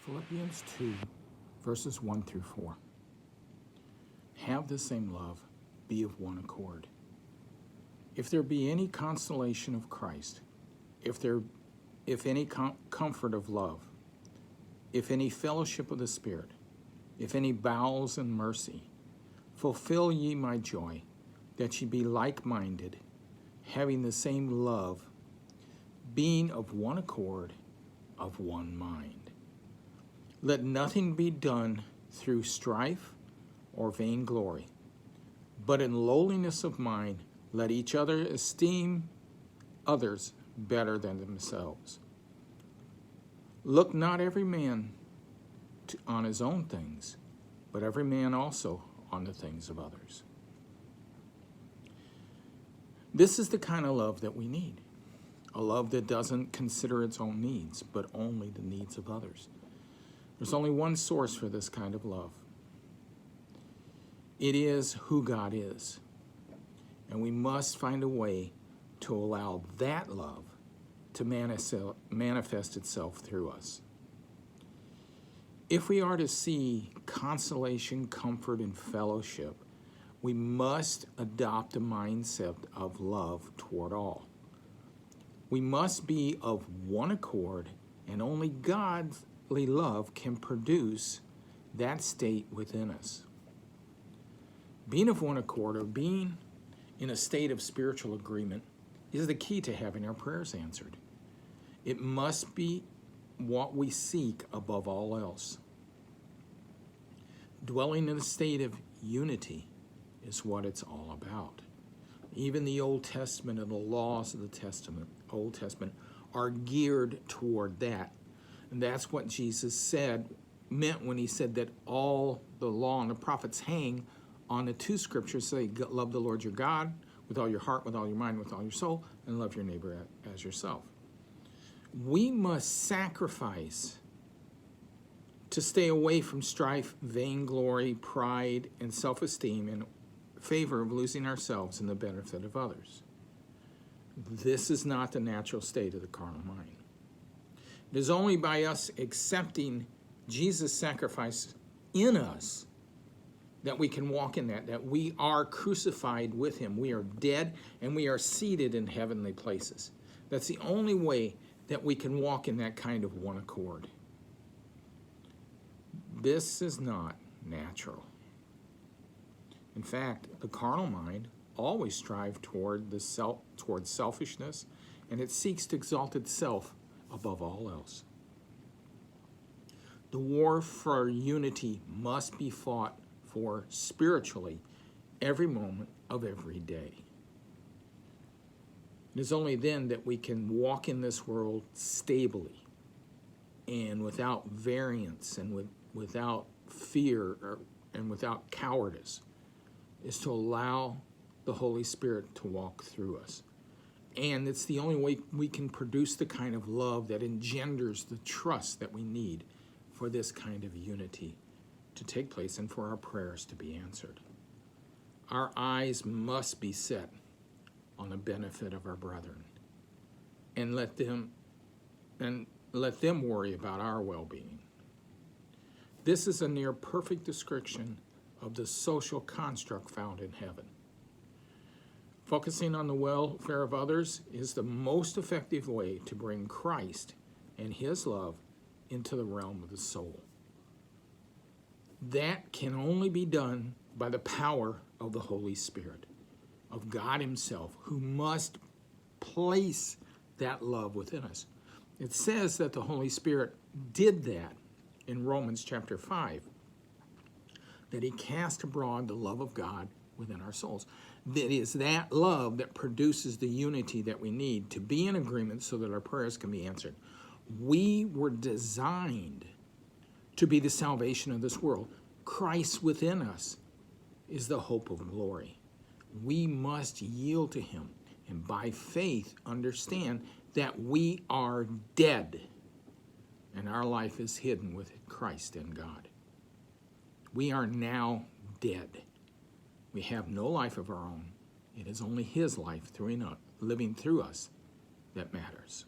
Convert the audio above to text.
Philippians 2, verses 1 through 4. Have the same love, be of one accord. If there be any consolation of Christ, if any comfort of love, if any fellowship of the Spirit, if any bowels and mercy, fulfill ye my joy, that ye be like-minded, having the same love, being of one accord, of one mind. Let nothing be done through strife or vainglory, but in lowliness of mind let each other esteem others better than themselves. Look not every man on his own things, but every man also on the things of others. This is the kind of love that we need. A love that doesn't consider its own needs, but only the needs of others. There's only one source for this kind of love. It is who God is. And we must find a way to allow that love to manifest itself through us. If we are to see consolation, comfort, and fellowship, we must adopt a mindset of love toward all. We must be of one accord, and only Godly love can produce that state within us. Being of one accord, or being in a state of spiritual agreement, is the key to having our prayers answered. It must be what we seek above all else. Dwelling in a state of unity is what it's all about. Even the Old Testament and the laws of the Old Testament are geared toward that. And that's what Jesus meant when he said that all the law and the prophets hang on the two scriptures. Say, love the Lord your God with all your heart, with all your mind, with all your soul, and love your neighbor as yourself. We must sacrifice to stay away from strife, vainglory, pride, and self-esteem in favor of losing ourselves in the benefit of others. This is not the natural state of the carnal mind. It is only by us accepting Jesus' sacrifice in us that we can walk in that we are crucified with him. We are dead and we are seated in heavenly places. That's the only way that we can walk in that kind of one accord. This is not natural. In fact, the carnal mind always strives toward selfishness, and it seeks to exalt itself above all else. The war for unity must be fought for spiritually every moment of every day. It is only then that we can walk in this world stably and without variance and without fear and without cowardice, is to allow the Holy Spirit to walk through us. And it's the only way we can produce the kind of love that engenders the trust that we need for this kind of unity to take place and for our prayers to be answered. Our eyes must be set on the benefit of our brethren, and let them worry about our well-being. This is a near perfect description of the social construct found in heaven. Focusing on the welfare of others is the most effective way to bring Christ and his love into the realm of the soul. That can only be done by the power of the Holy Spirit, of God himself, who must place that love within us. It says that the Holy Spirit did that in Romans chapter 5, that he cast abroad the love of God within our souls. That is that love that produces the unity that we need to be in agreement so that our prayers can be answered. We were designed to be the salvation of this world. Christ within us is the hope of glory. We must yield to him and by faith understand that we are dead and our life is hidden with Christ in God. We are now dead. We have no life of our own. It is only his life living through us that matters.